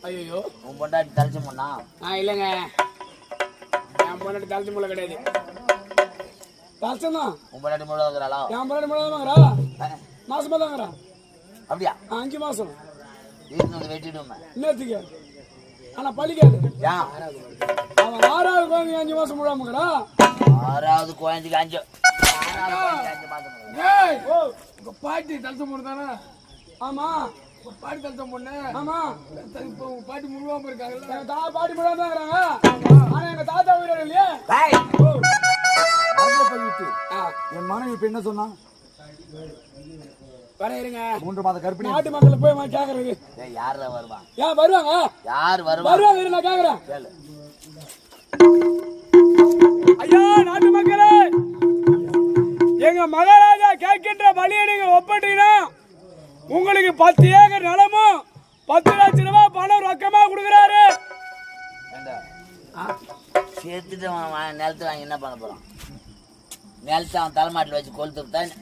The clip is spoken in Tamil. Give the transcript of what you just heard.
ஐயோ உன் பொண்டாட்டி தலைச்சு முன்னா? இல்லைங்க, என் பொண்டாட்டி தலைச்சு முள்ள கிடையாது. தலைச்சதான். உன் பொண்டாட்டி முள்ள வைக்கிறாளா? என் பொண்டாட்டி முள்ள தாங்கிறா, மாசமா தாங்கிறா. அப்படியா? 5 மாசம் வீட்டு வந்து வெட்டிடுமே இன்னத்துக்கு. ஆனா பழிக்காது. ஏன் அவன் 6வது குழந்தைக்கு 5 மாசம் முழாமுங்கிறா. 6வது குழந்தைக்கு 5 மாசம். உங்க பாட்டி தலைச்ச பொண்ணு தானே? ஆமா, பாட்டி தலைச்ச பொண்ணு. ஆமா, இப்போ உங்க பாட்டி முழுவாம இருக்காங்கல்ல. பாட்டி முழுவாம தான் இருக்கிறாங்க. ஆனா எங்க தாத்தா உயிரோட இல்லையா? என் மனைவி இப்ப என்ன சொன்னா? வர இருங்க, 3 மாத கர்ப்பிணி. நாட்டு மக்கள் போய் கேக்குறது. யார வருவான்? ஏன் வருவாங்க? யார் வருவாங்க? வருவாங்க, நான் கேக்குறேன். கேளு. ஐயா நாட்டு மக்களே, எங்க மகாராஜா கேட்கின்ற பலியை நீங்க ஒப்பட்டீங்கன்னா உங்களுக்கு 10 ஏக்கர் நிலமும் 10 லட்சம் ரூபாய் பணம் ரொக்கமா கொடுக்குறாரு. சேர்த்துட்டு நிலத்தை வாங்கி என்ன பண்ண போறான்? நிலத்தை அவன் தலைமாட்டில் வச்சு கொளுத்துட்டான்.